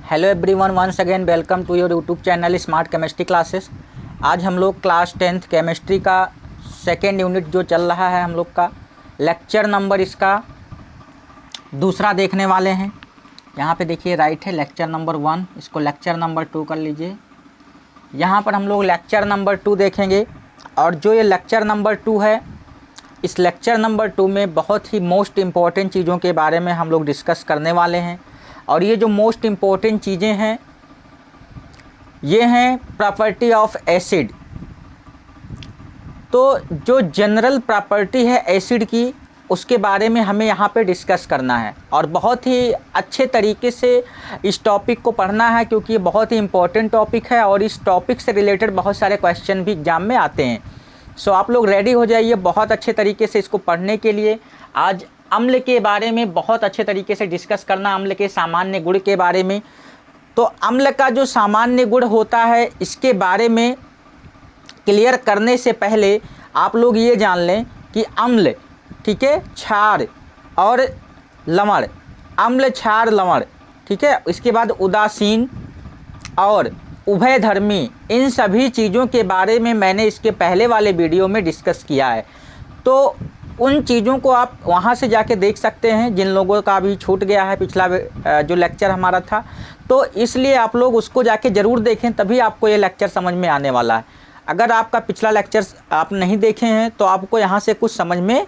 Hello everyone, once again welcome to your YouTube channel smart chemistry classes. आज हम लोग class 10th chemistry का second unit जो चल रहा है हम लोग का लेक्चर नंबर इसका दूसरा देखने वाले हैं। यहाँ पे देखिए राइट है लेक्चर नंबर 1, इसको लेक्चर नंबर 2 कर लीजिए। यहाँ पर हम लोग लेक्चर नंबर 2 देखेंगे और जो ये लेक्चर नंबर 2 है, इस लेक्चर नंबर 2 में बहुत ही मोस्ट इम्पॉर्टेंट चीज़ों के बारे में हम लोग डिस्कस करने वाले हैं। और ये जो मोस्ट इम्पॉर्टेंट चीज़ें हैं ये हैं प्रॉपर्टी ऑफ एसिड। तो जो जनरल प्रॉपर्टी है एसिड की, उसके बारे में हमें यहाँ पे डिस्कस करना है और बहुत ही अच्छे तरीके से इस टॉपिक को पढ़ना है, क्योंकि ये बहुत ही इम्पॉर्टेंट टॉपिक है और इस टॉपिक से रिलेटेड बहुत सारे क्वेश्चन भी एग्जाम में आते हैं। सो आप लोग रेडी हो जाइए बहुत अच्छे तरीके से इसको पढ़ने के लिए। आज अम्ल के बारे में बहुत अच्छे तरीके से डिस्कस करना, अम्ल के सामान्य गुण के बारे में। तो अम्ल का जो सामान्य गुण होता है इसके बारे में क्लियर करने से पहले आप लोग ये जान लें कि अम्ल, ठीक है, क्षार और लवण, अम्ल क्षार लवण, ठीक है। इसके बाद उदासीन और उभयधर्मी, इन सभी चीज़ों के बारे में मैंने इसके पहले वाले वीडियो में डिस्कस किया है। तो उन चीज़ों को आप वहाँ से जाके देख सकते हैं जिन लोगों का अभी छूट गया है पिछला जो लेक्चर हमारा था। तो इसलिए आप लोग उसको जाके ज़रूर देखें, तभी आपको ये लेक्चर समझ में आने वाला है। अगर आपका पिछला लेक्चर आप नहीं देखे हैं तो आपको यहाँ से कुछ समझ में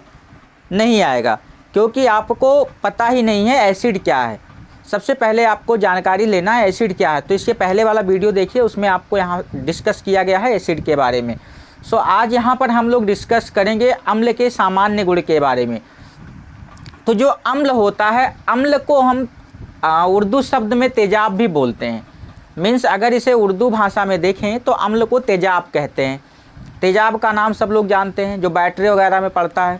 नहीं आएगा, क्योंकि आपको पता ही नहीं है एसिड क्या है। सबसे पहले आपको जानकारी लेना है एसिड क्या है। तो इसके पहले वाला वीडियो देखिए, उसमें आपको यहाँ डिस्कस किया गया है एसिड के बारे में। सो आज यहाँ पर हम लोग डिस्कस करेंगे अम्ल के सामान्य गुण के बारे में। तो जो अम्ल होता है, अम्ल को हम उर्दू शब्द में तेजाब भी बोलते हैं। मीन्स अगर इसे उर्दू भाषा में देखें तो अम्ल को तेजाब कहते हैं। तेजाब का नाम सब लोग जानते हैं, जो बैटरी वगैरह में पड़ता है।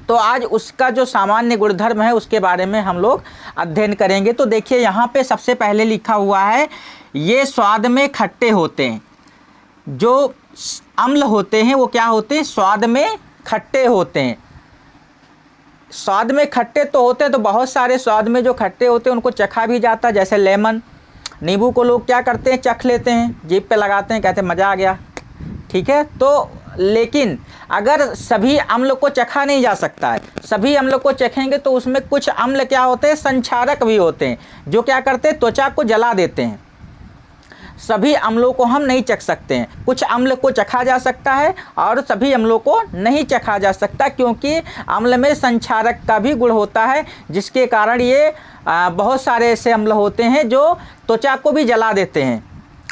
तो आज उसका जो सामान्य गुणधर्म है उसके बारे में हम लोग अध्ययन करेंगे। तो देखिए यहाँ पे सबसे पहले लिखा हुआ है, ये स्वाद में खट्टे होते हैं। जो अम्ल होते हैं वो क्या होते हैं? स्वाद में खट्टे होते हैं। स्वाद में खट्टे तो होते हैं, तो बहुत सारे स्वाद में जो खट्टे होते हैं उनको चखा भी जाता है। जैसे लेमन, नींबू को लोग क्या करते हैं? चख लेते हैं, जीभ पे लगाते हैं, कहते हैं मज़ा आ गया, ठीक है। तो लेकिन अगर सभी अम्ल को चखा नहीं जा सकता है, सभी अम्ल को चखेंगे तो उसमें कुछ अम्ल क्या होते हैं? संक्षारक भी होते हैं, जो क्या करते हैं? त्वचा को जला देते हैं। सभी अम्लों को हम नहीं चख सकते हैं। कुछ अम्ल को चखा जा सकता है और सभी अम्लों को नहीं चखा जा सकता, क्योंकि अम्ल में संक्षारक का भी गुण होता है, जिसके कारण ये बहुत सारे ऐसे अम्ल होते हैं जो त्वचा को भी जला देते हैं।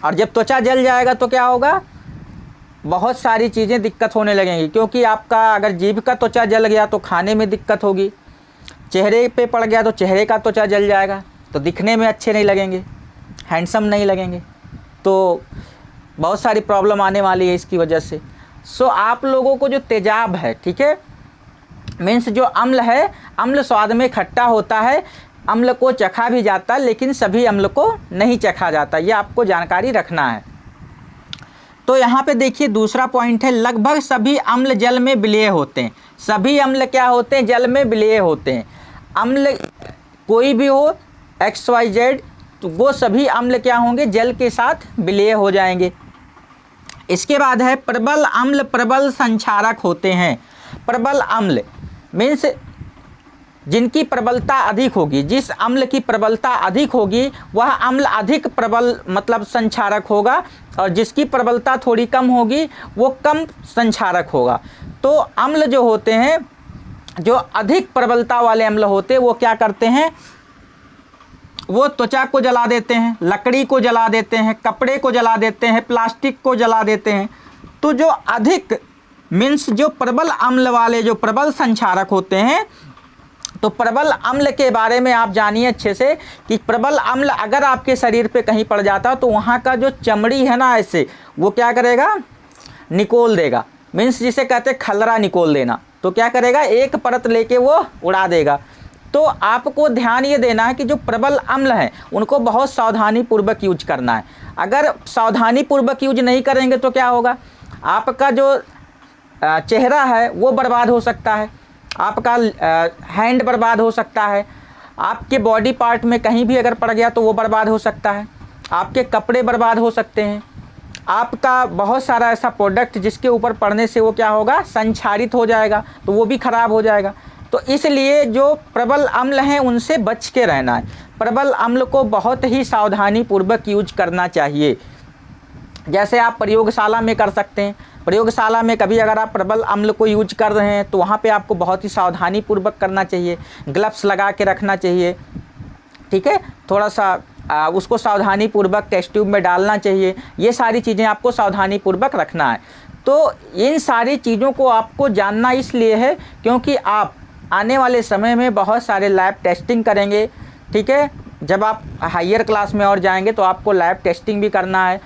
और जब त्वचा जल जाएगा तो क्या होगा? बहुत सारी चीज़ें दिक्कत होने लगेंगी, क्योंकि आपका अगर जीभ का त्वचा जल गया तो खाने में दिक्कत होगी, चेहरे पे पड़ गया तो चेहरे का त्वचा जल जाएगा, तो दिखने में अच्छे नहीं लगेंगे, हैंडसम नहीं लगेंगे। तो बहुत सारी प्रॉब्लम आने वाली है इसकी वजह से। सो आप लोगों को जो तेजाब है, ठीक है, मीन्स जो अम्ल है, अम्ल स्वाद में खट्टा होता है, अम्ल को चखा भी जाता है, लेकिन सभी अम्ल को नहीं चखा जाता। ये आपको जानकारी रखना है। तो यहाँ पे देखिए दूसरा पॉइंट है, लगभग सभी अम्ल जल में विलीय होते हैं। सभी अम्ल क्या होते हैं? जल में विलीय होते हैं। अम्ल कोई भी हो, XYZ, तो वो सभी अम्ल क्या होंगे? जल के साथ विलीय हो जाएंगे। इसके बाद है प्रबल अम्ल प्रबल संक्षारक होते हैं। प्रबल अम्ल मीन्स जिनकी प्रबलता अधिक होगी, जिस अम्ल की प्रबलता अधिक होगी वह अम्ल अधिक प्रबल मतलब संक्षारक होगा, और जिसकी प्रबलता थोड़ी कम होगी वो कम संक्षारक होगा। तो अम्ल जो होते हैं, जो अधिक प्रबलता वाले अम्ल होते हैं, वो क्या करते हैं? वो त्वचा को जला देते हैं, लकड़ी को जला देते हैं, कपड़े को जला देते हैं, प्लास्टिक को जला देते हैं। तो जो अधिक मीन्स जो प्रबल अम्ल वाले, जो प्रबल संक्षारक होते हैं, तो प्रबल अम्ल के बारे में आप जानिए अच्छे से कि प्रबल अम्ल अगर आपके शरीर पे कहीं पड़ जाता तो वहाँ का जो चमड़ी है ना, ऐसे वो क्या करेगा? निकोल देगा। मीन्स जिसे कहते हैं खलरा निकोल देना। तो क्या करेगा? एक परत लेके वो उड़ा देगा। तो आपको ध्यान ये देना है कि जो प्रबल अम्ल हैं उनको बहुत सावधानी पूर्वक यूज करना है। अगर सावधानी पूर्वक यूज नहीं करेंगे तो क्या होगा? आपका जो चेहरा है वो बर्बाद हो सकता है, आपका हैंड बर्बाद हो सकता है, आपके बॉडी पार्ट में कहीं भी अगर पड़ गया तो वो बर्बाद हो सकता है, आपके कपड़े बर्बाद हो सकते हैं, आपका बहुत सारा ऐसा प्रोडक्ट जिसके ऊपर पड़ने से वो क्या होगा, संक्षारित हो जाएगा, तो वो भी खराब हो जाएगा। तो इसलिए जो प्रबल अम्ल हैं उनसे बच के रहना है। प्रबल अम्ल को बहुत ही सावधानी पूर्वक यूज करना चाहिए। जैसे आप प्रयोगशाला में कर सकते हैं, प्रयोगशाला में कभी अगर आप प्रबल अम्ल को यूज कर रहे हैं तो वहाँ पे आपको बहुत ही सावधानी पूर्वक करना चाहिए, ग्लव्स लगा के रखना चाहिए, ठीक है, थोड़ा सा उसको सावधानी पूर्वक टेस्ट ट्यूब में डालना चाहिए। ये सारी चीज़ें आपको सावधानी पूर्वक रखना है। तो इन सारी चीज़ों को आपको जानना इसलिए है क्योंकि आप आने वाले समय में बहुत सारे लैब टेस्टिंग करेंगे, ठीक है। जब आप हायर क्लास में और जाएंगे तो आपको लैब टेस्टिंग भी करना है।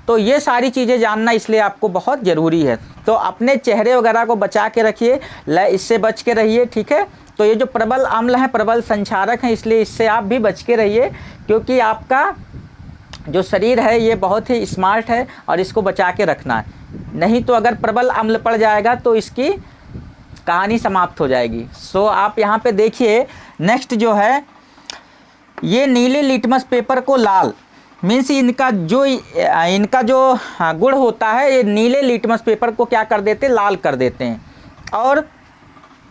तो ये सारी चीज़ें जानना इसलिए आपको बहुत ज़रूरी है। तो अपने चेहरे वगैरह को बचा के रखिए, इससे बच के रहिए, ठीक है। तो ये जो प्रबल अम्ल हैं प्रबल संक्षारक हैं, इसलिए इससे आप भी बच के रहिए क्योंकि आपका जो शरीर है ये बहुत ही स्मार्ट है और इसको बचा के रखना है। नहीं तो अगर प्रबल अम्ल पड़ जाएगा तो इसकी कहानी समाप्त हो जाएगी। सो आप यहाँ पे देखिए, नेक्स्ट जो है ये नीले लिटमस पेपर को लाल, मीन्स इनका जो गुण होता है ये नीले लिटमस पेपर को क्या कर देते हैं, लाल कर देते हैं। और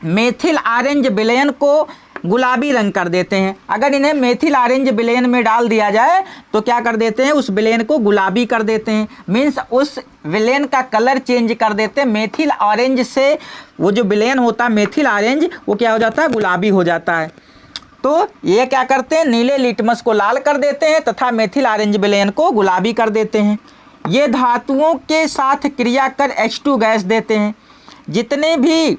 मेथिल ऑरेंज विलयन को गुलाबी रंग कर देते हैं। अगर इन्हें मेथिल ऑरेंज विलयन में डाल दिया जाए तो क्या कर देते हैं, उस विलयन को गुलाबी कर देते हैं, मीन्स उस विलयन का कलर चेंज कर देते हैं। मेथिल ऑरेंज से वो जो विलयन होता है मेथिल ऑरेंज वो क्या हो जाता है, गुलाबी हो जाता है। तो ये क्या करते हैं, नीले लिटमस को लाल कर देते हैं तथा मेथिल ऑरेंज विलयन को गुलाबी कर देते हैं। ये धातुओं के साथ क्रिया कर H2 गैस देते हैं। जितने भी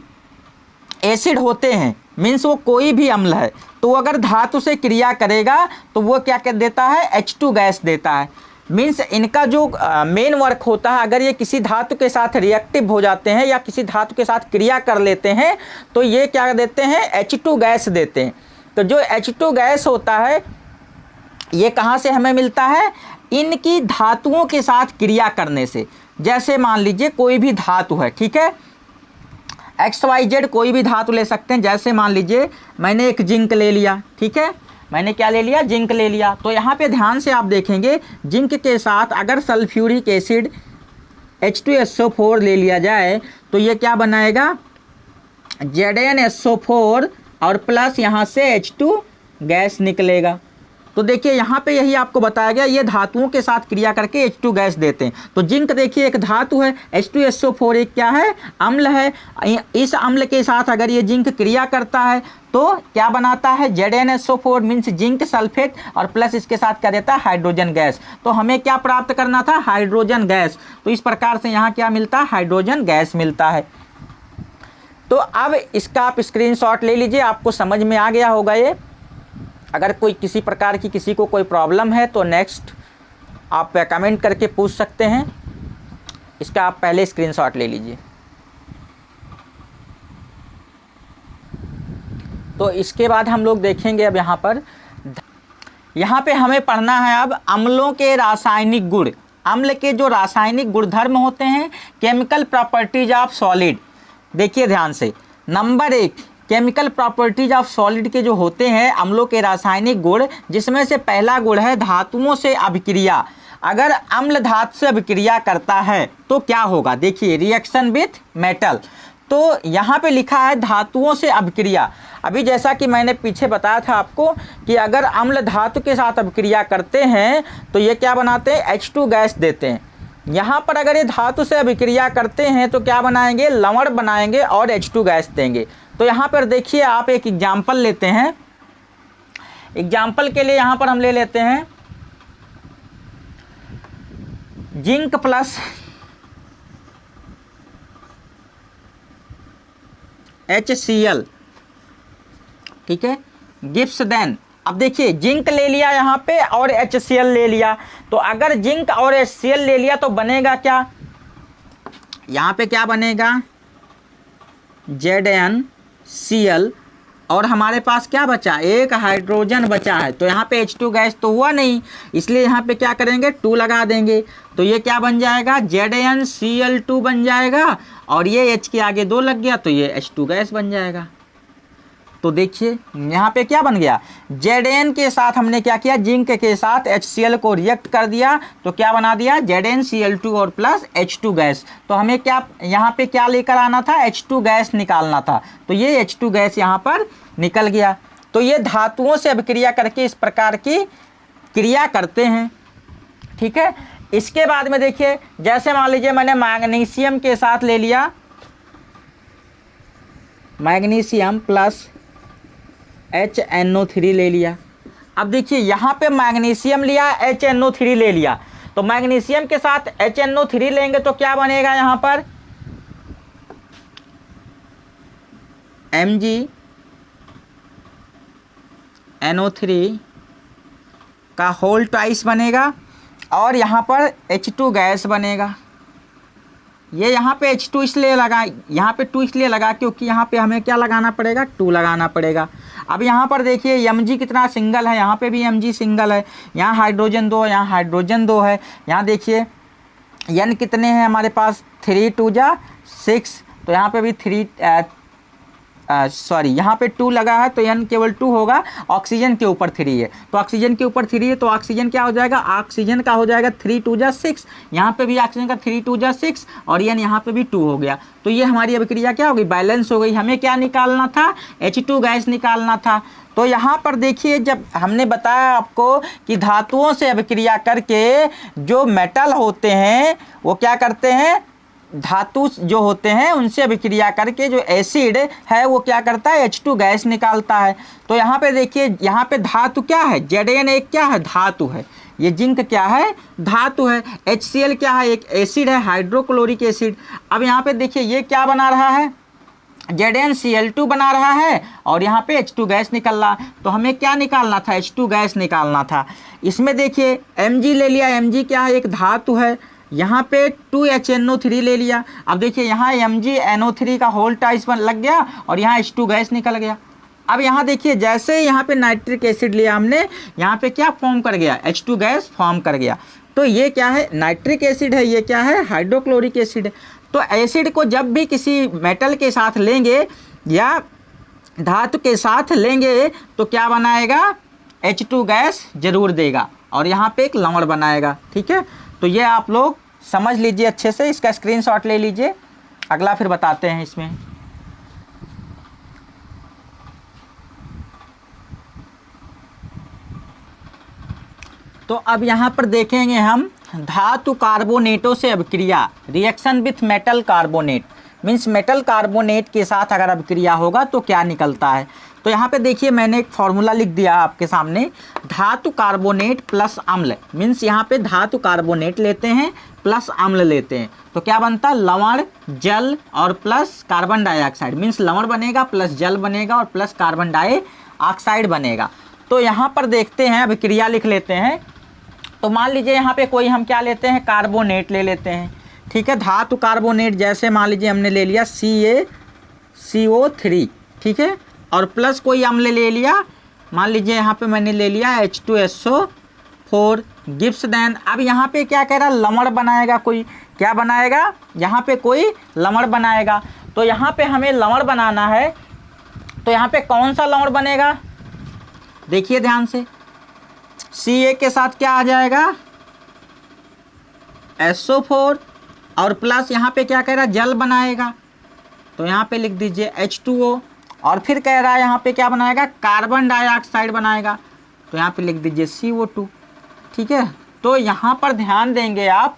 एसिड होते हैं, मीन्स वो कोई भी अम्ल है, तो अगर धातु से क्रिया करेगा तो वो क्या कर देता है, H2 गैस देता है। मीन्स इनका जो मेन वर्क होता है, अगर ये किसी धातु के साथ रिएक्टिव हो जाते हैं या किसी धातु के साथ क्रिया कर लेते हैं तो ये क्या देते हैं, H2 गैस देते हैं। तो जो H2 गैस होता है ये कहाँ से हमें मिलता है, इनकी धातुओं के साथ क्रिया करने से। जैसे मान लीजिए कोई भी धातु है, ठीक है, XYZ कोई भी धातु ले सकते हैं। जैसे मान लीजिए मैंने एक जिंक ले लिया, ठीक है, मैंने क्या ले लिया, जिंक ले लिया। तो यहाँ पे ध्यान से आप देखेंगे जिंक के साथ अगर सल्फ्यूरिक एसिड H2SO4 ले लिया जाए तो ये क्या बनाएगा, ZnSO4 और प्लस यहाँ से H2 गैस निकलेगा। तो देखिए यहाँ पे यही आपको बताया गया, ये धातुओं के साथ क्रिया करके H2 गैस देते हैं। तो जिंक देखिए एक धातु है, H2SO4 एक क्या है, अम्ल है। इस अम्ल के साथ अगर ये जिंक क्रिया करता है तो क्या बनाता है, ZnSO4 मीन्स जिंक सल्फेट और प्लस इसके साथ क्या देता है, हाइड्रोजन गैस। तो हमें क्या प्राप्त करना था, हाइड्रोजन गैस। तो इस प्रकार से यहाँ क्या मिलता है, हाइड्रोजन गैस मिलता है। तो अब इसका आप स्क्रीनशॉट ले लीजिए, आपको समझ में आ गया होगा ये। अगर कोई किसी प्रकार की किसी को कोई प्रॉब्लम है तो नेक्स्ट आप कमेंट करके पूछ सकते हैं। इसका आप पहले स्क्रीनशॉट ले लीजिए। तो इसके बाद हम लोग देखेंगे अब यहाँ पे हमें पढ़ना है अब अम्लों के रासायनिक गुण। अम्ल के जो रासायनिक गुणधर्म होते हैं, केमिकल प्रॉपर्टीज ऑफ सॉलिड। देखिए ध्यान से, number 1 chemical properties of solid के जो होते हैं अम्लों के रासायनिक गुण, जिसमें से पहला गुण है धातुओं से अभिक्रिया। अगर अम्ल धातु से अभिक्रिया करता है तो क्या होगा, देखिए रिएक्शन विथ मेटल। तो यहाँ पे लिखा है धातुओं से अभिक्रिया। अभी जैसा कि मैंने पीछे बताया था आपको कि अगर अम्ल धातु के साथ अभिक्रिया करते हैं तो ये क्या बनाते हैं, H2 गैस देते हैं। यहाँ पर अगर ये धातु से अभिक्रिया करते हैं तो क्या बनाएंगे, लवण बनाएंगे और H2 गैस देंगे। तो यहाँ पर देखिए आप एक एग्जाम्पल लेते हैं। एग्जाम्पल के लिए यहाँ पर हम ले लेते हैं जिंक प्लस HCl, ठीक है, गिब्स देन। अब देखिए जिंक ले लिया यहाँ पे और HCl ले लिया। तो अगर जिंक और HCl ले लिया तो बनेगा क्या, यहाँ पे क्या बनेगा, ZnCl और हमारे पास क्या बचा, एक हाइड्रोजन बचा है। तो यहाँ पे H2 गैस तो हुआ नहीं, इसलिए यहाँ पे क्या करेंगे, 2 लगा देंगे। तो ये क्या बन जाएगा, ZnCl2 बन जाएगा और ये H के आगे 2 लग गया तो ये H2 गैस बन जाएगा। तो देखिए यहाँ पे क्या बन गया, Zn के साथ हमने क्या किया, जिंक के साथ HCl को रिएक्ट कर दिया तो क्या बना दिया, ZnCl2 और प्लस H2 गैस। तो हमें क्या यहाँ पे क्या लेकर आना था, H2 गैस निकालना था। तो ये H2 गैस यहाँ पर निकल गया। तो ये धातुओं से अभिक्रिया करके इस प्रकार की क्रिया करते हैं। ठीक है, इसके बाद में देखिए, जैसे मान लीजिए मैंने मैग्नीशियम के साथ ले लिया, मैग्नीशियम प्लस HNO3 ले लिया। अब देखिए यहाँ पे मैग्नीशियम लिया, HNO3 ले लिया, तो मैग्नीशियम के साथ HNO3 लेंगे तो क्या बनेगा यहाँ पर, MgNO3 का होल ट्वाइस बनेगा और यहाँ पर H2 गैस बनेगा। ये यहाँ पे H2 इसलिए लगा, यहाँ पे 2 इसलिए लगा क्योंकि यहाँ पे हमें क्या लगाना पड़ेगा, 2 लगाना पड़ेगा। अब यहाँ पर देखिए Mg कितना सिंगल है, यहाँ पे भी Mg सिंगल है, यहाँ हाइड्रोजन 2 है, यहाँ हाइड्रोजन 2 है। यहाँ देखिए N कितने हैं हमारे पास, 3 2 जा 6, तो यहाँ पे भी 3 सॉरी यहाँ पे 2 लगा है तो N केवल 2 होगा, ऑक्सीजन के ऊपर 3 है, तो ऑक्सीजन के ऊपर 3 है तो ऑक्सीजन क्या हो जाएगा, ऑक्सीजन का हो जाएगा 3 2 जा 6, यहाँ पे भी ऑक्सीजन का 3 2 जा 6 और N यहाँ पे भी 2 हो गया। तो ये हमारी अभिक्रिया क्या हो गई, बैलेंस हो गई। हमें क्या निकालना था, H2 गैस निकालना था। तो यहाँ पर देखिए, जब हमने बताया आपको कि धातुओं से अभिक्रिया करके जो मेटल होते हैं वो क्या करते हैं, धातु जो होते हैं उनसे अभिक्रिया करके जो एसिड है वो क्या करता है, H2 गैस निकालता है। तो यहाँ पे देखिए, यहाँ पे धातु क्या है, Zn एक क्या है, धातु है, ये जिंक क्या है, धातु है, HCl क्या है, एक एसिड है, हाइड्रोक्लोरिक एसिड। अब यहाँ पे देखिए ये क्या बना रहा है, ZnCl2 बना रहा है और यहाँ पे H2 गैस निकल रहा। तो हमें क्या निकालना था, H2 गैस निकालना था। इसमें देखिए Mg ले लिया, Mg क्या है, एक धातु है, यहाँ पे 2HNO3 ले लिया। अब देखिए यहाँ MgNO3 का होल टाइस लग गया और यहाँ H2 गैस निकल गया। अब यहाँ देखिए, जैसे यहाँ पे नाइट्रिक एसिड लिया हमने, यहाँ पे क्या फॉर्म कर गया, H2 गैस फॉर्म कर गया। तो ये क्या है, नाइट्रिक एसिड है, ये क्या है, हाइड्रोक्लोरिक एसिड है। तो एसिड को जब भी किसी मेटल के साथ लेंगे या धातु के साथ लेंगे तो क्या बनाएगा, H2 गैस जरूर देगा और यहाँ पे एक लवण बनाएगा। ठीक है, तो ये आप लोग समझ लीजिए अच्छे से, इसका स्क्रीनशॉट ले लीजिए। अगला फिर बताते हैं इसमें। तो अब यहाँ पर देखेंगे हम धातु कार्बोनेटों से अभिक्रिया, reaction with metal carbonate, means metal carbonate के साथ अगर अभिक्रिया होगा तो क्या निकलता है। तो यहाँ पे देखिए मैंने एक फॉर्मूला लिख दिया आपके सामने, धातु कार्बोनेट प्लस अम्ल, मीन्स यहाँ पे धातु कार्बोनेट लेते हैं प्लस अम्ल लेते हैं तो क्या बनता है, लवण, जल और प्लस कार्बन डाइऑक्साइड, मीन्स लवण बनेगा प्लस जल बनेगा और प्लस कार्बन डाइऑक्साइड बनेगा। तो यहाँ पर देखते हैं, अभिक्रिया लिख लेते हैं। तो मान लीजिए यहाँ पे कोई हम क्या लेते हैं, कार्बोनेट ले लेते हैं। ठीक है, धातु कार्बोनेट जैसे मान लीजिए हमने ले लिया CaCO3, ठीक है, और प्लस कोई अम्ल ले लिया, मान लीजिए यहाँ पे मैंने ले लिया H2SO4 गिब्स। देन अब यहाँ पे क्या कह रहा है, लवण बनाएगा, कोई क्या बनाएगा, यहाँ पे कोई लवण बनाएगा। तो यहाँ पे हमें लवण बनाना है, तो यहाँ पे कौन सा लवण बनेगा, देखिए ध्यान से, Ca के साथ क्या आ जाएगा, SO4 और प्लस यहाँ पे क्या कह रहा है, जल बनाएगा, तो यहाँ पे लिख दीजिए H2O, और फिर कह रहा है यहाँ पे क्या बनाएगा, कार्बन डाइऑक्साइड बनाएगा, तो यहाँ पे लिख दीजिए CO2। ठीक है, तो यहाँ पर ध्यान देंगे आप,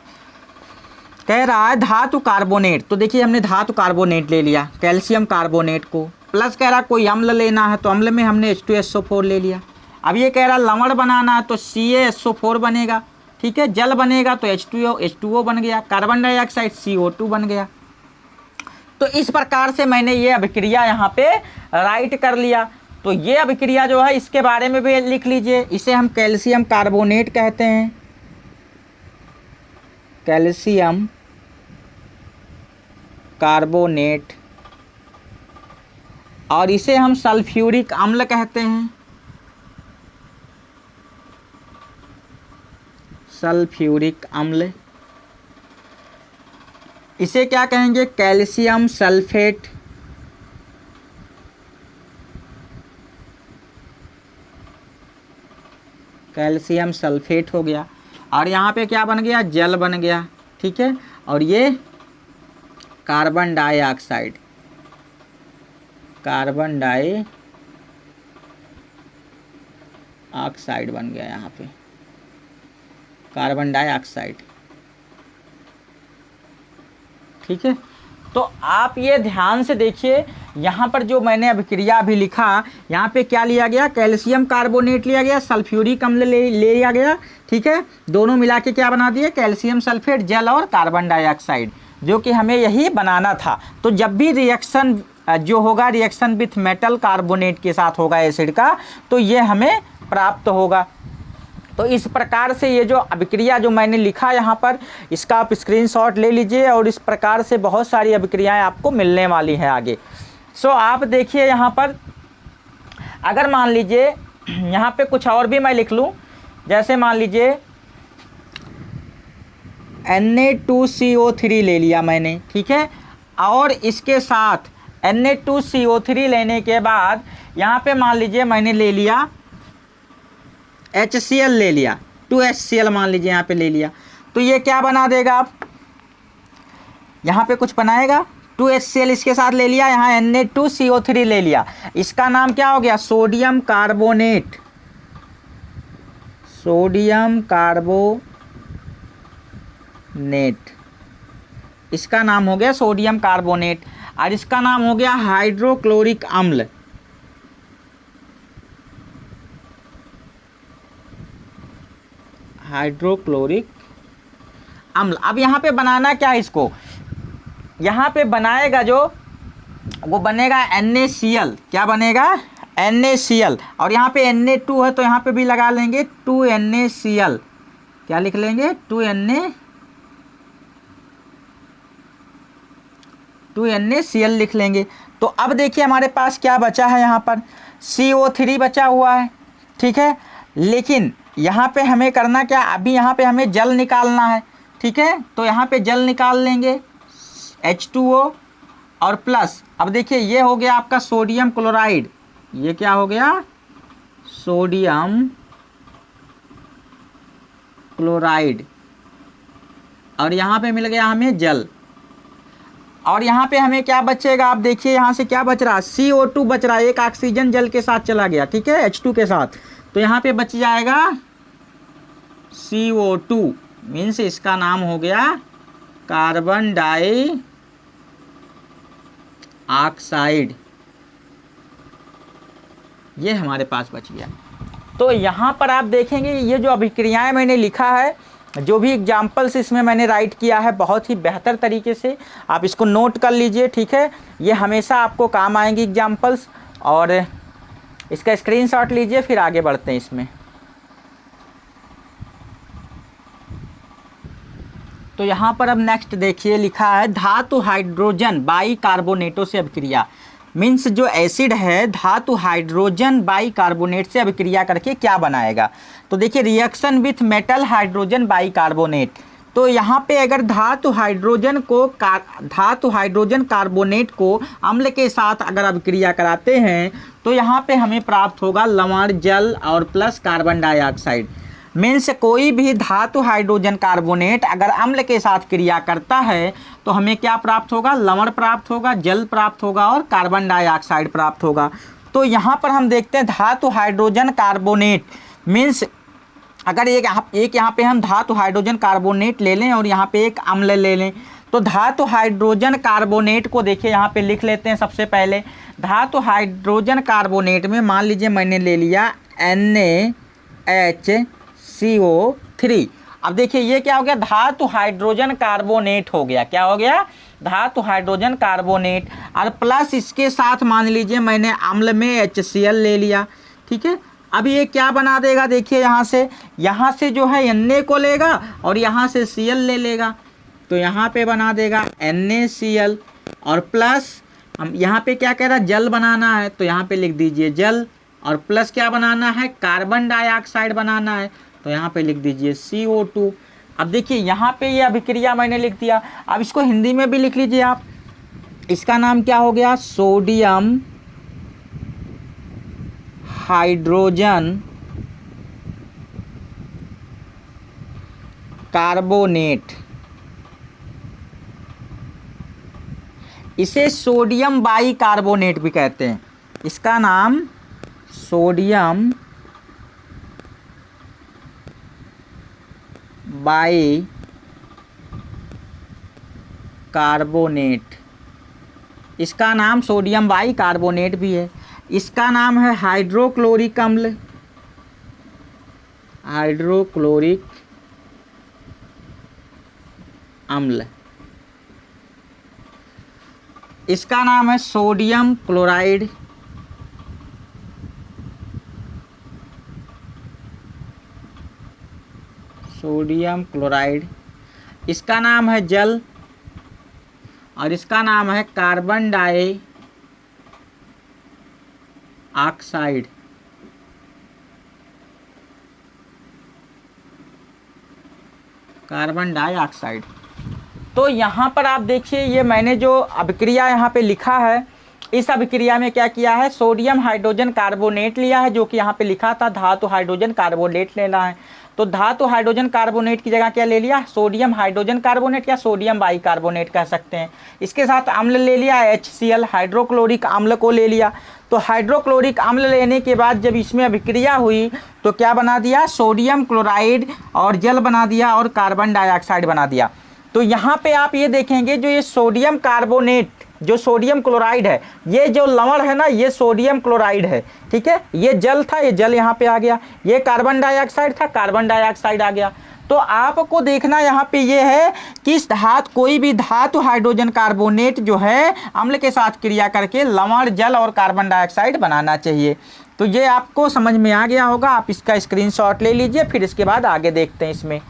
कह रहा है धातु कार्बोनेट, तो देखिए हमने धातु कार्बोनेट ले लिया, कैल्शियम कार्बोनेट को, प्लस कह रहा कोई अम्ल लेना है तो अम्ल में हमने H2SO4 ले लिया। अब ये कह रहा लवण बनाना है तो CaSO4 बनेगा। ठीक है, जल बनेगा तो H2O बन गया, कार्बन डाइऑक्साइड CO2 बन गया। तो इस प्रकार से मैंने ये अभिक्रिया यहाँ पे राइट कर लिया। तो ये अभिक्रिया जो है इसके बारे में भी लिख लीजिए, इसे हम कैल्शियम कार्बोनेट कहते हैं, कैल्शियम कार्बोनेट, और इसे हम सल्फ्यूरिक अम्ल कहते हैं, सल्फ्यूरिक अम्ल। इसे क्या कहेंगे, कैल्शियम सल्फेट, कैल्शियम सल्फेट हो गया, और यहाँ पे क्या बन गया, जल बन गया, ठीक है। और ये कार्बन डाइऑक्साइड, कार्बन डाइऑक्साइड बन गया, यहाँ पे कार्बन डाइऑक्साइड, ठीक है। तो आप ये ध्यान से देखिए, यहाँ पर जो मैंने अभिक्रिया अभी लिखा, यहाँ पे क्या लिया गया, कैल्शियम कार्बोनेट लिया गया, सल्फ्यूरिक अम्ल ले लिया गया, ठीक है। दोनों मिला के क्या बना दिए, कैल्शियम सल्फेट, जल और कार्बन डाइऑक्साइड, जो कि हमें यही बनाना था। तो जब भी रिएक्शन जो होगा रिएक्शन विथ मेटल कार्बोनेट के साथ होगा एसिड का, तो ये हमें प्राप्त होगा। तो इस प्रकार से ये जो अभिक्रिया जो मैंने लिखा यहाँ पर, इसका आप स्क्रीनशॉट ले लीजिए, और इस प्रकार से बहुत सारी अभिक्रियाएं आपको मिलने वाली हैं आगे। सो आप देखिए यहाँ पर, अगर मान लीजिए यहाँ पे कुछ और भी मैं लिख लूँ, जैसे मान लीजिए Na2CO3 ले लिया मैंने, ठीक है। और इसके साथ Na2CO3 लेने के बाद यहाँ पे मान लीजिए मैंने ले लिया HCl ले लिया, 2HCl मान लीजिए यहाँ पे ले लिया, तो ये क्या बना देगा, आप यहाँ पे कुछ बनाएगा, 2HCl इसके साथ ले लिया, यहाँ Na2CO3 ले लिया, इसका नाम क्या हो गया, सोडियम कार्बोनेट, सोडियम कार्बोनेट, इसका नाम हो गया सोडियम कार्बोनेट। और इसका नाम हो गया हाइड्रोक्लोरिक अम्ल, हाइड्रोक्लोरिक अम्ल। अब यहाँ पे बनाना क्या है इसको, यहाँ पे बनाएगा जो वो बनेगा NaCl, क्या बनेगा, NaCl। और यहाँ पे Na2 है तो यहाँ पे भी लगा लेंगे 2NaCl, क्या लिख लेंगे, 2NaCl लिख लेंगे। तो अब देखिए हमारे पास क्या बचा है, यहाँ पर CO3 बचा हुआ है, ठीक है। लेकिन यहाँ पे हमें करना क्या, अभी यहाँ पे हमें जल निकालना है, ठीक है। तो यहाँ पे जल निकाल लेंगे, H2O और प्लस, अब देखिए ये हो गया आपका सोडियम क्लोराइड, ये क्या हो गया, सोडियम क्लोराइड, और यहाँ पे मिल गया हमें जल। और यहाँ पे हमें क्या बचेगा, आप देखिए यहाँ से क्या बच रहा है, CO2 बच रहा है, एक ऑक्सीजन जल के साथ चला गया, ठीक है, H2 के साथ। तो यहाँ पे बच जाएगा CO2, मीन्स इसका नाम हो गया कार्बन डाइऑक्साइड, ये हमारे पास बच गया। तो यहाँ पर आप देखेंगे ये जो अभिक्रियाएं मैंने लिखा है, जो भी एग्जाम्पल्स इसमें मैंने राइट किया है, बहुत ही बेहतर तरीके से आप इसको नोट कर लीजिए, ठीक है। ये हमेशा आपको काम आएंगी एग्जाम्पल्स, और इसका स्क्रीनशॉट लीजिए, फिर आगे बढ़ते हैं इसमें। तो यहाँ पर अब नेक्स्ट देखिए लिखा है धातु हाइड्रोजन बाई कार्बोनेटों से अभिक्रिया, मीन्स जो एसिड है धातु हाइड्रोजन बाई कार्बोनेट से अभिक्रिया करके क्या बनाएगा। तो देखिए reaction with metal hydrogen by carbonate, तो यहाँ पे अगर धातु हाइड्रोजन कार्बोनेट को अम्ल के साथ अगर अभिक्रिया कराते हैं, तो यहाँ पे हमें प्राप्त होगा लवण, जल और प्लस कार्बन डाइऑक्साइड। मीन्स कोई भी धातु हाइड्रोजन कार्बोनेट अगर अम्ल के साथ क्रिया करता है तो हमें क्या प्राप्त होगा, लवण प्राप्त होगा, जल प्राप्त होगा और कार्बन डाइऑक्साइड प्राप्त होगा। तो यहाँ पर हम देखते हैं धातु हाइड्रोजन कार्बोनेट, मीन्स अगर एक यहाँ पे हम धातु हाइड्रोजन कार्बोनेट ले लें और यहाँ पे एक अम्ल ले लें, तो धातु हाइड्रोजन कार्बोनेट को देखिए यहाँ पे लिख लेते हैं। सबसे पहले धातु हाइड्रोजन कार्बोनेट में मान लीजिए मैंने ले लिया NaHCO3। अब देखिए ये क्या हो गया, धातु हाइड्रोजन कार्बोनेट हो गया, क्या हो गया, धातु हाइड्रोजन कार्बोनेट। और प्लस इसके साथ मान लीजिए मैंने अम्ल में HCl ले लिया, ठीक है। अब ये क्या बना देगा, देखिए यहाँ से जो है Na को लेगा और यहाँ से Cl ले लेगा, तो यहाँ पे बना देगा NaCl। और प्लस हम यहाँ पे क्या कह रहा है, जल बनाना है, तो यहाँ पे लिख दीजिए जल। और प्लस क्या बनाना है, कार्बन डाइऑक्साइड बनाना है, तो यहाँ पे लिख दीजिए CO2। अब देखिए यहाँ पे ये अभिक्रिया मैंने लिख दिया। अब इसको हिंदी में भी लिख लीजिए आप, इसका नाम क्या हो गया, सोडियम हाइड्रोजन कार्बोनेट, इसे सोडियम बाइकार्बोनेट भी कहते हैं। इसका नाम सोडियम बाइकार्बोनेट, इसका नाम सोडियम बाइकार्बोनेट भी है। इसका नाम है हाइड्रोक्लोरिक अम्ल, हाइड्रोक्लोरिक अम्ल। इसका नाम है सोडियम क्लोराइड, सोडियम क्लोराइड। इसका नाम है जल, और इसका नाम है कार्बन डाइऑक्साइड। Carbon dioxide. तो यहाँ पर आप देखिए, ये मैंने जो अभिक्रिया यहाँ पे लिखा है, इस अभिक्रिया में क्या किया है, सोडियम हाइड्रोजन कार्बोनेट लिया है, जो कि यहाँ पे लिखा था धातु हाइड्रोजन कार्बोनेट लेना है। तो धातु हाइड्रोजन कार्बोनेट की जगह क्या ले लिया, सोडियम हाइड्रोजन कार्बोनेट या सोडियम बाइकार्बोनेट कह सकते हैं। इसके साथ अम्ल ले लिया HCl, हाइड्रोक्लोरिक अम्ल को ले लिया। तो हाइड्रोक्लोरिक अम्ल लेने के बाद जब इसमें अभिक्रिया हुई तो क्या बना दिया, सोडियम क्लोराइड, और जल बना दिया, और कार्बन डाइऑक्साइड बना दिया। तो यहाँ पे आप ये देखेंगे, जो ये सोडियम कार्बोनेट, जो सोडियम क्लोराइड है, ये जो लवण है ना, ये सोडियम क्लोराइड है, ठीक है। ये जल था, ये जल यहाँ पे आ गया। ये कार्बन डाइऑक्साइड था, कार्बन डाइऑक्साइड आ गया। तो आपको देखना यहाँ पे ये है कि कोई भी धातु हाइड्रोजन कार्बोनेट जो है अम्ल के साथ क्रिया करके लवण, जल और कार्बन डाइऑक्साइड बनाना चाहिए। तो ये आपको समझ में आ गया होगा। आप इसका स्क्रीनशॉट ले लीजिए, फिर इसके बाद आगे देखते हैं इसमें।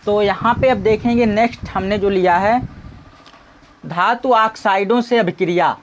तो यहाँ पे अब देखेंगे, नेक्स्ट हमने जो लिया है धातु ऑक्साइडों से अभिक्रिया।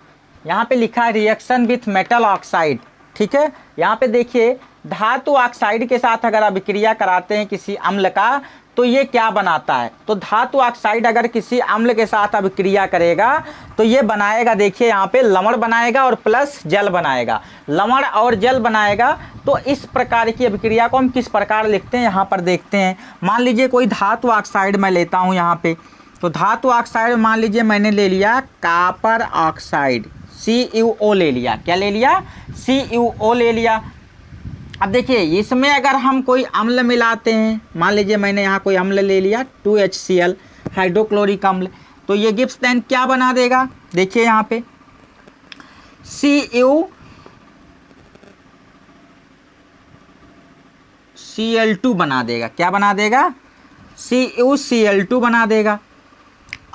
यहाँ पे लिखा है रिएक्शन विथ मेटल ऑक्साइड, ठीक है। यहाँ पे देखिए, धातु ऑक्साइड के साथ अगर अभिक्रिया कराते हैं किसी अम्ल का, तो ये क्या बनाता है। तो धातु ऑक्साइड अगर किसी अम्ल के साथ अभिक्रिया करेगा तो ये बनाएगा, देखिए यहाँ पे लवण बनाएगा और प्लस जल बनाएगा, लवण और जल बनाएगा। तो इस प्रकार की अभिक्रिया को हम किस प्रकार लिखते हैं, यहाँ पर देखते हैं। मान लीजिए कोई धातु ऑक्साइड मैं लेता हूँ यहाँ पे। तो धातु ऑक्साइड मान लीजिए मैंने ले लिया कॉपर ऑक्साइड, CuO ले लिया। क्या ले लिया, CuO ले लिया। अब देखिए, इसमें अगर हम कोई अम्ल मिलाते हैं, मान लीजिए मैंने यहाँ कोई अम्ल ले लिया 2HCl, हाइड्रोक्लोरिक अम्ल, तो ये गिब्स देन क्या बना देगा, देखिए यहाँ पे CuCl2 बना देगा। क्या बना देगा, CuCl2 बना देगा।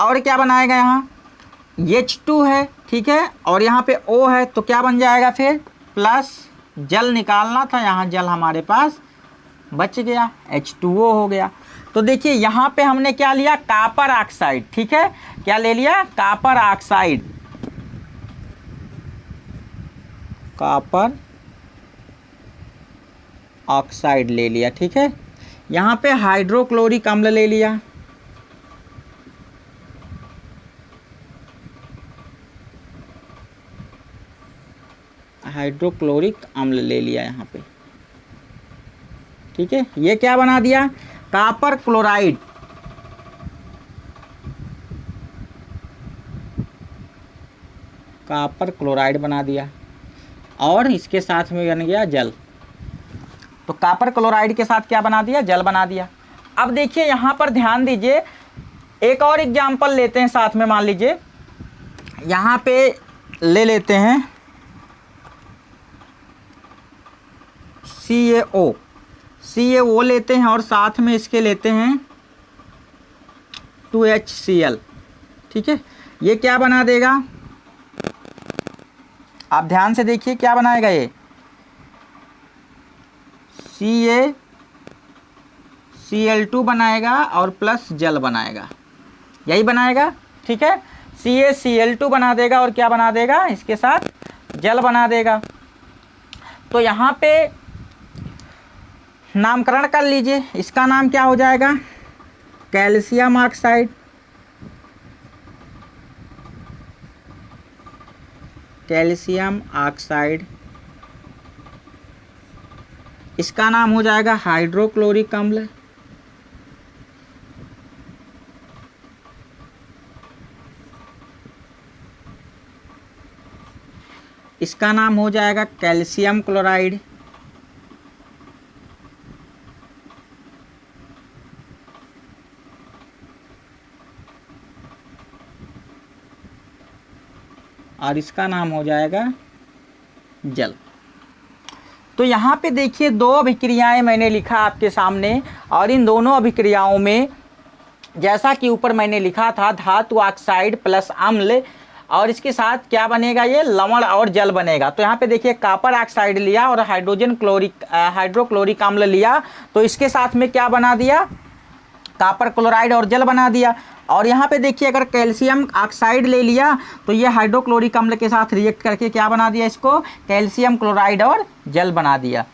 और क्या बनाएगा, यहाँ H2 है, ठीक है, और यहाँ पे O है, तो क्या बन जाएगा फिर, प्लस जल निकालना था, यहाँ जल हमारे पास बच गया, H2O हो गया। तो देखिए यहाँ पे हमने क्या लिया, कॉपर ऑक्साइड, ठीक है। क्या ले लिया, कॉपर ऑक्साइड, कॉपर ऑक्साइड ले लिया, ठीक है। यहाँ पे हाइड्रोक्लोरिक अम्ल ले लिया, हाइड्रोक्लोरिक अम्ल ले लिया यहाँ पे, ठीक है। ये क्या बना दिया, कॉपर क्लोराइड, कॉपर क्लोराइड बना दिया, और इसके साथ में बन गया जल। तो कॉपर क्लोराइड के साथ क्या बना दिया, जल बना दिया। अब देखिए यहाँ पर ध्यान दीजिए, एक और एग्जाम्पल लेते हैं साथ में। मान लीजिए यहाँ पे ले लेते हैं CaO लेते हैं, और साथ में इसके लेते हैं 2HCl, ठीक है। ये क्या बना देगा, आप ध्यान से देखिए क्या बनाएगा, ये CaCl2 बनाएगा और प्लस जल बनाएगा, यही बनाएगा, ठीक है। CaCl2 बना देगा और क्या बना देगा, इसके साथ जल बना देगा। तो यहाँ पे नामकरण कर लीजिए, इसका नाम क्या हो जाएगा, कैल्शियम ऑक्साइड, कैल्शियम ऑक्साइड। इसका नाम हो जाएगा हाइड्रोक्लोरिक अम्ल। इसका नाम हो जाएगा कैल्शियम क्लोराइड। और इसका नाम हो जाएगा जल। तो यहाँ पे देखिए दो अभिक्रियाएं मैंने लिखा आपके सामने, और इन दोनों अभिक्रियाओं में जैसा कि ऊपर मैंने लिखा था धातु ऑक्साइड प्लस अम्ल, और इसके साथ क्या बनेगा, ये लवण और जल बनेगा। तो यहाँ पे देखिए कॉपर ऑक्साइड लिया और हाइड्रोक्लोरिक अम्ल लिया, तो इसके साथ में क्या बना दिया, कॉपर क्लोराइड और जल बना दिया। और यहाँ पे देखिए अगर कैल्शियम ऑक्साइड ले लिया तो ये हाइड्रोक्लोरिक अम्ल के साथ रिएक्ट करके क्या बना दिया, इसको कैल्शियम क्लोराइड और जल बना दिया।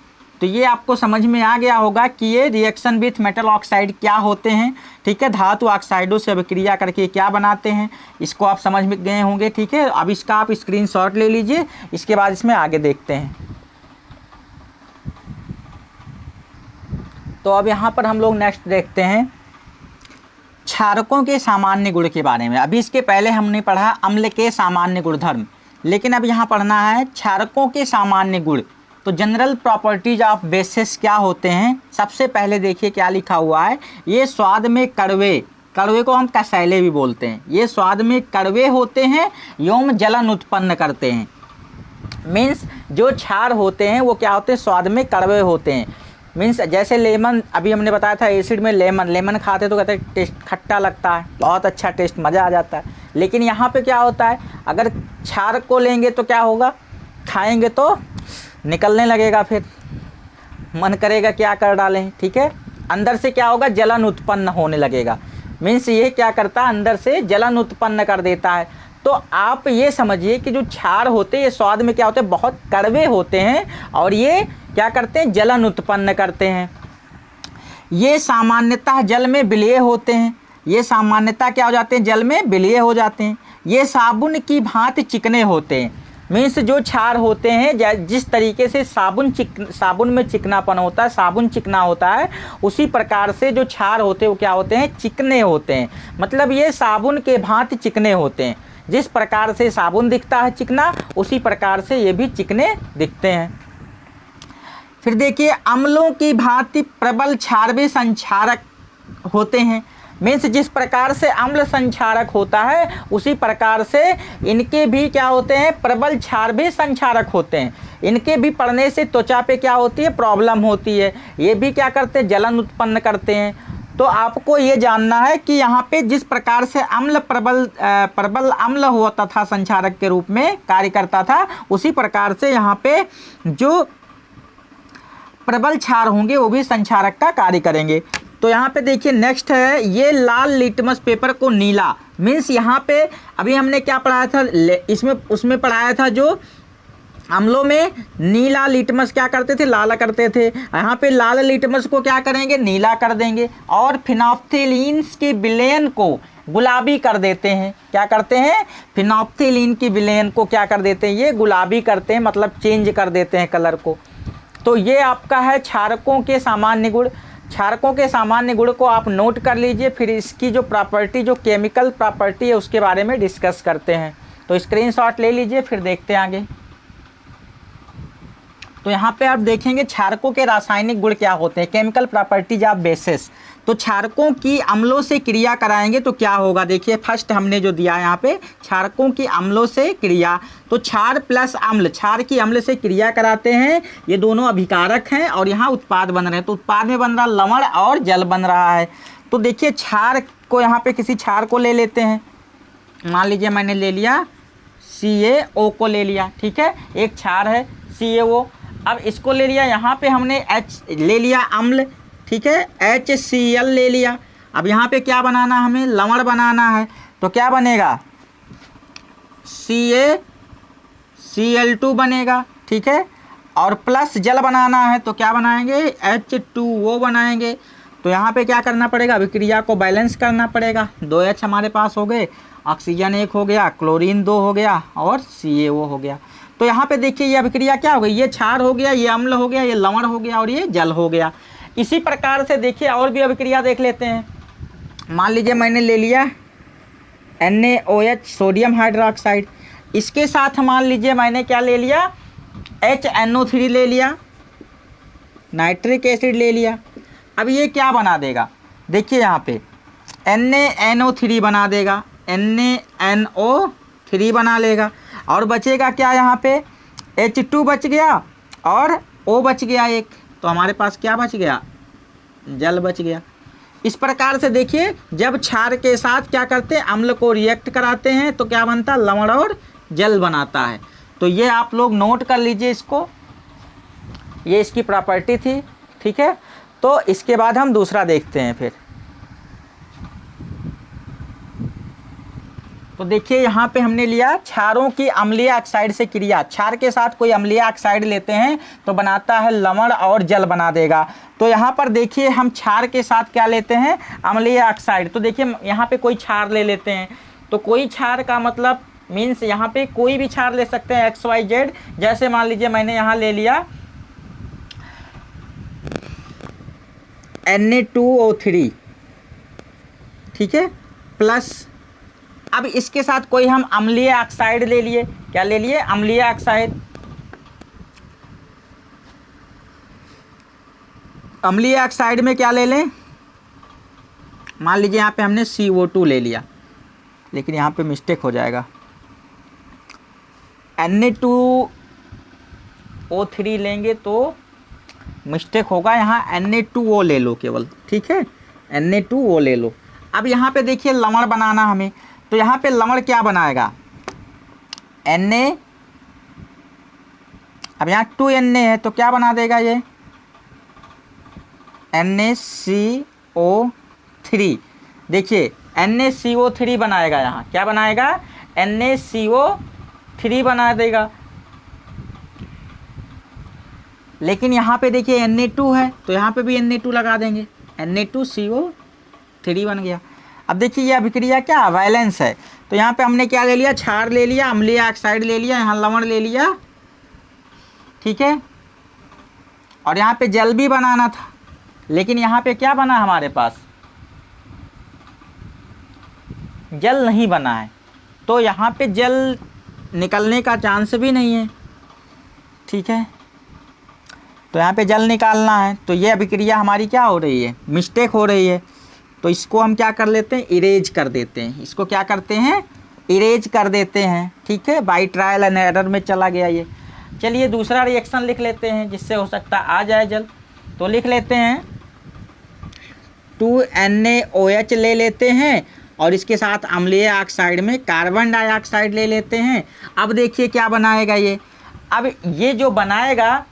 तो ये आपको समझ में आ गया होगा कि ये रिएक्शन विथ मेटल ऑक्साइड क्या होते हैं, ठीक है, धातु ऑक्साइडों से अभिक्रिया करके क्या बनाते हैं, इसको आप समझ में गए होंगे, ठीक है। अब इसका आप स्क्रीनशॉट ले लीजिए, इसके बाद इसमें आगे देखते हैं। तो अब यहाँ पर हम लोग नेक्स्ट देखते हैं क्षारकों के सामान्य गुण के बारे में। अभी इसके पहले हमने पढ़ा अम्ल के सामान्य गुणधर्म, लेकिन अब यहाँ पढ़ना है क्षारकों के सामान्य गुण। तो जनरल प्रॉपर्टीज ऑफ बेसिस क्या होते हैं, सबसे पहले देखिए क्या लिखा हुआ है, ये स्वाद में कड़वे, कड़वे को हम कसैले भी बोलते हैं, ये स्वाद में कड़वे होते हैं एवं जलन उत्पन्न करते हैं। मीन्स जो क्षार होते हैं वो क्या होते हैं, स्वाद में कड़वे होते हैं। मीन्स जैसे लेमन, अभी हमने बताया था एसिड में लेमन खाते तो कहते हैं टेस्ट खट्टा लगता है, बहुत अच्छा टेस्ट, मज़ा आ जाता है। लेकिन यहाँ पे क्या होता है, अगर क्षार को लेंगे तो क्या होगा, खाएंगे तो निकलने लगेगा, फिर मन करेगा क्या कर डालें, ठीक है, अंदर से क्या होगा, जलन उत्पन्न होने लगेगा। मीन्स ये क्या करता है, अंदर से जलन उत्पन्न कर देता है। तो आप ये समझिए कि जो क्षार होते हैं ये स्वाद में क्या होते हैं, बहुत कड़वे होते हैं, और ये क्या करते हैं, जलन उत्पन्न करते हैं। ये सामान्यतः जल में विलीय होते हैं, ये सामान्यतः क्या हो जाते हैं, जल में विलीय हो जाते हैं। ये साबुन की भांति चिकने होते हैं। मीन्स जो क्षार होते हैं, जिस तरीके से साबुन में चिकनापन होता है, साबुन चिकना होता है, उसी प्रकार से जो क्षार होते हैं वो क्या होते हैं, चिकने होते हैं। मतलब ये साबुन के भांति चिकने होते हैं। जिस प्रकार से साबुन दिखता है चिकना, उसी प्रकार से ये भी चिकने दिखते हैं। फिर देखिए अम्लों की भांति प्रबल क्षारवीय संक्षारक होते हैं। मीन्स जिस प्रकार से अम्ल संक्षारक होता है उसी प्रकार से इनके भी क्या होते हैं, प्रबल क्षारवीय संक्षारक होते हैं। इनके भी पड़ने से त्वचा पे क्या होती है, प्रॉब्लम होती है। ये भी क्या करते हैं, जलन उत्पन्न करते हैं। तो आपको ये जानना है कि यहाँ पे जिस प्रकार से अम्ल प्रबल अम्ल होता था, संक्षारक के रूप में कार्य करता था, उसी प्रकार से यहाँ पे जो प्रबल क्षार होंगे वो भी संक्षारक का कार्य करेंगे। तो यहाँ पे देखिए नेक्स्ट है, ये लाल लिटमस पेपर को नीला। मीन्स यहाँ पे अभी हमने क्या पढ़ाया था, उसमें पढ़ाया था जो अम्लों में नीला लिटमस क्या करते थे, लाला करते थे। यहाँ पे लाल लिटमस को क्या करेंगे, नीला कर देंगे। और फिनोप्थिलीन्स के विलयन को गुलाबी कर देते हैं। क्या करते हैं, फिनोप्थिलीन की विलयन को क्या कर देते हैं, ये गुलाबी करते हैं, मतलब चेंज कर देते हैं कलर को। तो ये आपका है क्षारकों के सामान्य गुण। क्षारकों के सामान्य गुण को आप नोट कर लीजिए, फिर इसकी जो प्रॉपर्टी, जो केमिकल प्रॉपर्टी है उसके बारे में डिस्कस करते हैं। तो स्क्रीनशॉट ले लीजिए, फिर देखते हैं आगे। तो यहाँ पे आप देखेंगे क्षारकों के रासायनिक गुण क्या होते हैं, केमिकल प्रॉपर्टीज ऑफ बेसिस। तो क्षारकों की अम्लों से क्रिया कराएंगे तो क्या होगा, देखिए फर्स्ट हमने जो दिया है यहाँ पे, क्षारकों की अम्लों से क्रिया। तो क्षार प्लस अम्ल, क्षार की अम्ल से क्रिया कराते हैं, ये दोनों अभिकारक हैं और यहाँ उत्पाद बन रहे हैं। तो उत्पाद में बन रहा लवण और जल बन रहा है। तो देखिए क्षार को, यहाँ पे किसी क्षार को ले लेते हैं, मान लीजिए मैंने ले लिया CaO को ले लिया, ठीक है, एक क्षार है CaO। अब इसको ले लिया, यहाँ पे हमने H ले लिया अम्ल, ठीक है, HCl ले लिया। अब यहाँ पे क्या बनाना, हमें लवण बनाना है। तो क्या बनेगा, CaCl2 बनेगा, ठीक है, और प्लस जल बनाना है तो क्या बनाएंगे, H2O बनाएंगे। तो यहाँ पे क्या करना पड़ेगा, अभिक्रिया को बैलेंस करना पड़ेगा। 2 H हमारे पास हो गए, ऑक्सीजन 1 हो गया, क्लोरीन 2 हो गया और CaO हो गया। तो यहाँ पे देखिए ये अभिक्रिया क्या हो गई, ये क्षार हो गया, ये अम्ल हो गया, ये लवण हो गया और ये जल हो गया। इसी प्रकार से देखिए और भी अभिक्रिया देख लेते हैं। मान लीजिए मैंने ले लिया NaOH सोडियम हाइड्रोक्साइड, इसके साथ मान लीजिए मैंने क्या ले लिया, HNO3 ले लिया, नाइट्रिक एसिड ले लिया। अब ये क्या बना देगा, देखिए यहाँ पे NaNO3 बना देगा, NaNO3 बना लेगा और बचेगा क्या, यहाँ पे H2 बच गया और O बच गया एक, तो हमारे पास क्या बच गया, जल बच गया। इस प्रकार से देखिए जब क्षार के साथ क्या करते हैं, अम्ल को रिएक्ट कराते हैं तो क्या बनता है, लवण और जल बनाता है। तो ये आप लोग नोट कर लीजिए इसको, ये इसकी प्रॉपर्टी थी, ठीक है। तो इसके बाद हम दूसरा देखते हैं फिर। तो देखिए यहाँ पे हमने लिया क्षारों की अम्लीय ऑक्साइड से क्रिया, क्षार के साथ कोई अम्लीय ऑक्साइड लेते हैं तो बनाता है लवण और जल बना देगा। तो यहाँ पर देखिए हम क्षार के साथ क्या लेते हैं, अम्लीय ऑक्साइड। तो देखिए यहाँ पे कोई क्षार ले लेते हैं, तो कोई क्षार का मतलब मीन्स यहाँ पे कोई भी क्षार ले सकते हैं XYZ। जैसे मान लीजिए मैंने यहाँ ले लिया Na2O3, ठीक है, प्लस अब इसके साथ कोई हम अम्लीय ऑक्साइड ले लिए, क्या ले लिए, अम्लीय ऑक्साइड। अम्लीय ऑक्साइड में क्या ले लें, मान लीजिए यहाँ पे हमने CO2 ले लिया, लेकिन यहाँ पे मिस्टेक हो जाएगा, Na2O3 लेंगे तो मिस्टेक होगा, यहाँ Na2O ले लो केवल, ठीक है, Na2O ले लो। अब यहाँ पे देखिए लवण बनाना हमें, तो यहाँ पे लवण क्या बनाएगा, Na, अब यहाँ 2Na है तो क्या बना देगा ये, NaCO3। देखिए NaCO3 बनाएगा, यहाँ क्या बनाएगा, NaCO3 बना देगा। लेकिन यहाँ पे देखिए Na2 है तो यहाँ पे भी Na2 लगा देंगे, Na2CO3 बन गया। अब देखिए ये अभिक्रिया क्या, वैलेंस है। तो यहाँ पे हमने क्या ले लिया, क्षार ले लिया, अम्लीय ऑक्साइड ले लिया, यहाँ लवण ले लिया, ठीक है, और यहाँ पे जल भी बनाना था, लेकिन यहाँ पे क्या बना, हमारे पास जल नहीं बना है, तो यहाँ पे जल निकलने का चांस भी नहीं है, ठीक है। तो यहाँ पे जल निकालना है, तो ये अभिक्रिया हमारी क्या हो रही है, मिस्टेक हो रही है। तो इसको हम क्या कर लेते हैं, इरेज कर देते हैं, इसको क्या करते हैं, इरेज कर देते हैं, ठीक है। बाई ट्रायल एंड एरर में चला गया ये। चलिए दूसरा रिएक्शन लिख लेते हैं जिससे हो सकता आ जाए जल। तो लिख लेते हैं 2NaOH ले लेते हैं और इसके साथ अम्लीय ऑक्साइड में कार्बन डाइऑक्साइड ले लेते हैं। अब देखिए क्या बनाएगा ये, अब ये जो बनाएगा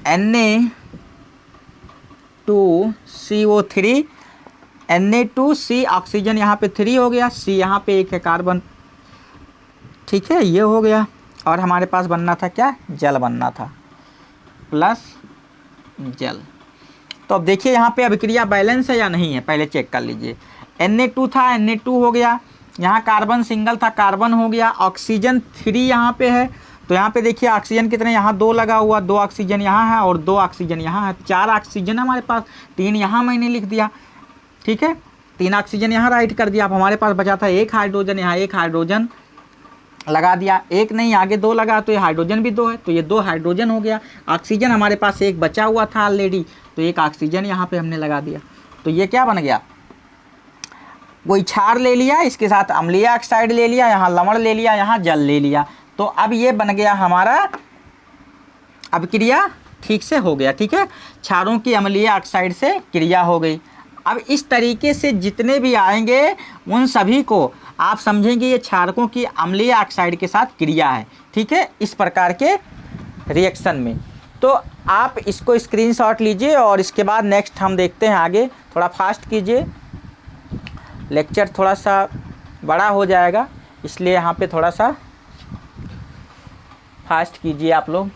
Na2CO3, Na2C ऑक्सीजन यहाँ पे 3 हो गया, C यहाँ पे 1 है कार्बन, ठीक है, ये हो गया। और हमारे पास बनना था क्या, जल बनना था, प्लस जल। तो अब देखिए यहाँ पे अभिक्रिया बैलेंस है या नहीं है, पहले चेक कर लीजिए। Na2 था, Na2 हो गया, यहाँ कार्बन सिंगल था, कार्बन हो गया, ऑक्सीजन 3 यहाँ पे है। तो यहाँ पे देखिए ऑक्सीजन कितने, यहाँ 2 लगा हुआ, 2 ऑक्सीजन यहाँ है और 2 ऑक्सीजन यहाँ है, 4 ऑक्सीजन हमारे पास, 3 यहाँ मैंने लिख दिया, ठीक है, 3 ऑक्सीजन यहाँ राइट कर दिया। अब हमारे पास बचा था 1 हाइड्रोजन, यहाँ 1 हाइड्रोजन लगा दिया, 1 नहीं आगे 2 लगा, तो ये हाइड्रोजन भी 2 है, तो ये 2 हाइड्रोजन हो गया। ऑक्सीजन हमारे पास 1 बचा हुआ था ऑलरेडी, तो 1 ऑक्सीजन यहाँ पे हमने लगा दिया। तो ये क्या बन गया, कोई क्षार ले लिया, इसके साथ अम्लीय ऑक्साइड ले लिया, यहाँ लवण ले लिया, यहाँ जल ले लिया। तो अब ये बन गया हमारा, अभिक्रिया ठीक से हो गया, ठीक है, क्षारों की अम्लीय ऑक्साइड से क्रिया हो गई। अब इस तरीके से जितने भी आएंगे उन सभी को आप समझेंगे ये क्षारकों की अम्लीय ऑक्साइड के साथ क्रिया है, ठीक है, इस प्रकार के रिएक्शन में। तो आप इसको स्क्रीनशॉट लीजिए और इसके बाद नेक्स्ट हम देखते हैं आगे। थोड़ा फास्ट कीजिए, लेक्चर थोड़ा सा बड़ा हो जाएगा, इसलिए यहाँ पे थोड़ा सा फास्ट कीजिए आप लोग।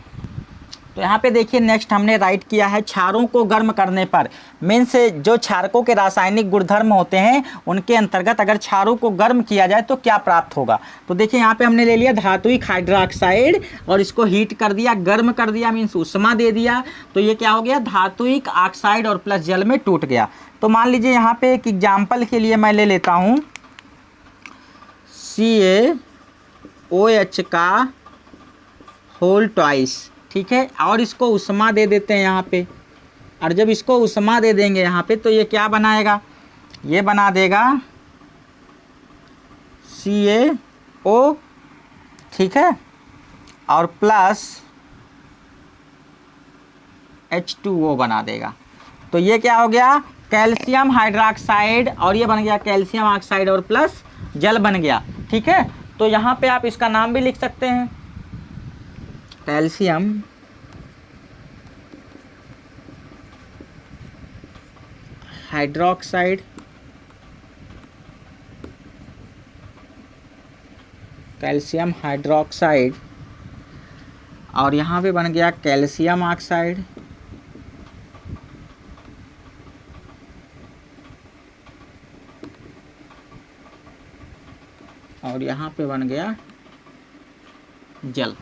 तो यहाँ पे देखिए नेक्स्ट हमने राइट किया है क्षारों को गर्म करने पर, मीन्स जो क्षारकों के रासायनिक गुणधर्म होते हैं उनके अंतर्गत अगर क्षारों को गर्म किया जाए तो क्या प्राप्त होगा। तो देखिए यहाँ पे हमने ले लिया धात्विक हाइड्रोक्साइड और इसको हीट कर दिया, गर्म कर दिया, मीन्स उष्मा दे दिया, तो ये क्या हो गया धात्विक ऑक्साइड और प्लस जल में टूट गया। तो मान लीजिए यहाँ पे एक एग्जाम्पल के लिए मैं ले लेता हूँ CaOH का होल ट्वाइस, ठीक है, और इसको उष्मा दे देते हैं यहाँ पे, और जब इसको उष्मा दे देंगे यहाँ पे तो ये क्या बनाएगा, ये बना देगा CaO, ठीक है, और प्लस H2O बना देगा। तो ये क्या हो गया कैल्शियम हाइड्रोक्साइड और ये बन गया कैल्शियम ऑक्साइड और प्लस जल बन गया, ठीक है। तो यहाँ पे आप इसका नाम भी लिख सकते हैं कैल्शियम हाइड्रोक्साइड, कैल्शियम हाइड्रोक्साइड, और यहाँ पे बन गया कैल्शियम ऑक्साइड, और यहाँ पे बन गया जल।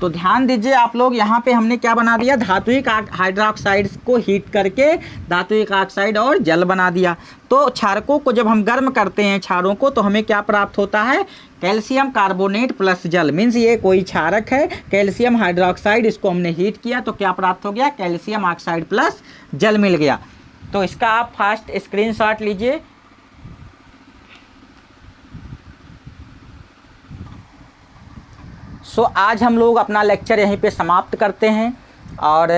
तो ध्यान दीजिए आप लोग, यहाँ पे हमने क्या बना दिया धात्विक हाइड्रोक्साइड को हीट करके धात्विक ऑक्साइड और जल बना दिया। तो क्षारकों को जब हम गर्म करते हैं क्षारों को तो हमें क्या प्राप्त होता है कैल्शियम कार्बोनेट प्लस जल, मीन्स ये कोई क्षारक है कैल्शियम हाइड्रोक्साइड, इसको हमने हीट किया तो क्या प्राप्त हो गया कैल्शियम ऑक्साइड प्लस जल मिल गया। तो इसका आप फास्ट स्क्रीनशॉट लीजिए। सो आज हम लोग अपना लेक्चर यहीं पे समाप्त करते हैं और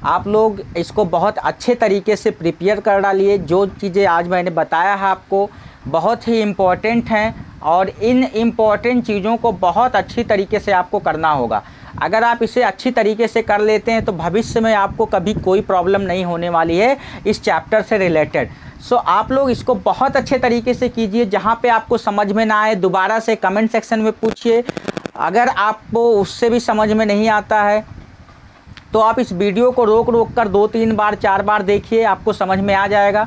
आप लोग इसको बहुत अच्छे तरीके से प्रिपेयर कर डालिए। जो चीज़ें आज मैंने बताया है आपको बहुत ही इम्पोर्टेंट हैं और इन इम्पोर्टेंट चीज़ों को बहुत अच्छी तरीके से आपको करना होगा। अगर आप इसे अच्छी तरीके से कर लेते हैं तो भविष्य में आपको कभी कोई प्रॉब्लम नहीं होने वाली है इस चैप्टर से रिलेटेड। सो आप लोग इसको बहुत अच्छे तरीके से कीजिए। जहाँ पे आपको समझ में ना आए दोबारा से कमेंट सेक्शन में पूछिए। अगर आपको उससे भी समझ में नहीं आता है तो आप इस वीडियो को रोक कर 2-3 बार 4 बार देखिए, आपको समझ में आ जाएगा।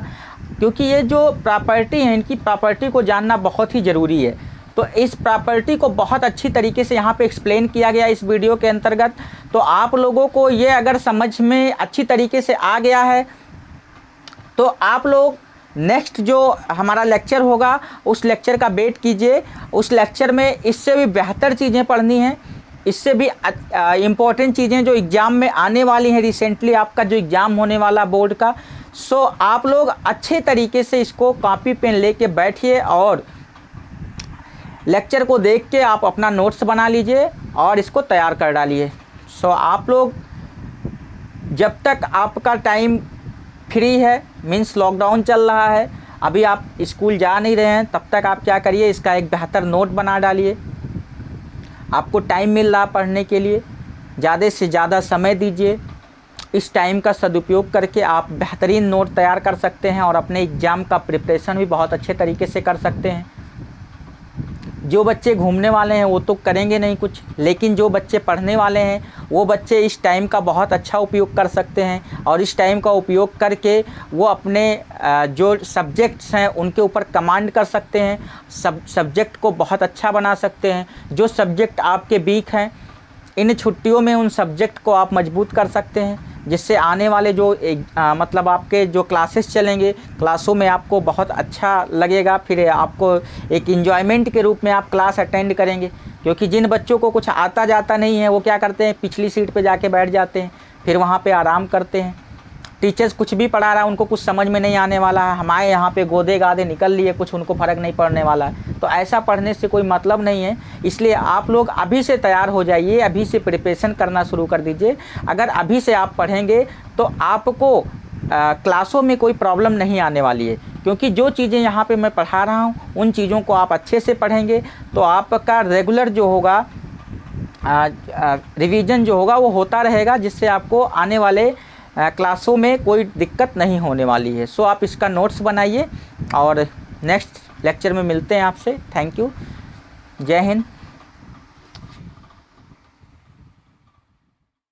क्योंकि ये जो प्रॉपर्टी है इनकी प्रॉपर्टी को जानना बहुत ही ज़रूरी है। तो इस प्रॉपर्टी को बहुत अच्छी तरीके से यहाँ पे एक्सप्लेन किया गया इस वीडियो के अंतर्गत। तो आप लोगों को ये अगर समझ में अच्छी तरीके से आ गया है तो आप लोग नेक्स्ट जो हमारा लेक्चर होगा उस लेक्चर का वेट कीजिए। उस लेक्चर में इससे भी बेहतर चीज़ें पढ़नी हैं, इससे भी इम्पोर्टेंट चीज़ें जो एग्ज़ाम में आने वाली हैं, रिसेंटली आपका जो एग्ज़ाम होने वाला बोर्ड का। सो आप लोग अच्छे तरीके से इसको कॉपी पेन लेके बैठिए और लेक्चर को देख के आप अपना नोट्स बना लीजिए और इसको तैयार कर डालिए। सो आप लोग जब तक आपका टाइम फ्री है, मीन्स लॉकडाउन चल रहा है, अभी आप स्कूल जा नहीं रहे हैं, तब तक आप क्या करिए इसका एक बेहतर नोट बना डालिए। आपको टाइम मिल रहा पढ़ने के लिए, ज़्यादा से ज़्यादा समय दीजिए। इस टाइम का सदुपयोग करके आप बेहतरीन नोट तैयार कर सकते हैं और अपने एग्ज़ाम का प्रिपरेशन भी बहुत अच्छे तरीके से कर सकते हैं। जो बच्चे घूमने वाले हैं वो तो करेंगे नहीं कुछ, लेकिन जो बच्चे पढ़ने वाले हैं वो बच्चे इस टाइम का बहुत अच्छा उपयोग कर सकते हैं और इस टाइम का उपयोग करके वो अपने जो सब्जेक्ट्स हैं उनके ऊपर कमांड कर सकते हैं, सब्जेक्ट को बहुत अच्छा बना सकते हैं। जो सब्जेक्ट आपके वीक हैं इन छुट्टियों में उन सब्जेक्ट को आप मजबूत कर सकते हैं, जिससे आने वाले जो मतलब आपके जो क्लासेस चलेंगे क्लासों में आपको बहुत अच्छा लगेगा। फिर आपको एक एंजॉयमेंट के रूप में आप क्लास अटेंड करेंगे। क्योंकि जिन बच्चों को कुछ आता जाता नहीं है वो क्या करते हैं पिछली सीट पे जाके बैठ जाते हैं, फिर वहाँ पे आराम करते हैं। टीचर्स कुछ भी पढ़ा रहा है उनको कुछ समझ में नहीं आने वाला है, हमारे यहाँ पे गोदे गादे निकल लिए, कुछ उनको फ़र्क नहीं पड़ने वाला है। तो ऐसा पढ़ने से कोई मतलब नहीं है। इसलिए आप लोग अभी से तैयार हो जाइए, अभी से प्रिपरेशन करना शुरू कर दीजिए। अगर अभी से आप पढ़ेंगे तो आपको क्लासों में कोई प्रॉब्लम नहीं आने वाली है। क्योंकि जो चीज़ें यहाँ पे मैं पढ़ा रहा हूँ उन चीज़ों को आप अच्छे से पढ़ेंगे तो आपका रेगुलर जो होगा रिवीजन जो होगा वो होता रहेगा, जिससे आपको आने वाले क्लासों में कोई दिक्कत नहीं होने वाली है। सो आप इसका नोट्स बनाइए और नेक्स्ट लेक्चर में मिलते हैं आपसे। Thank you. जय हिंद।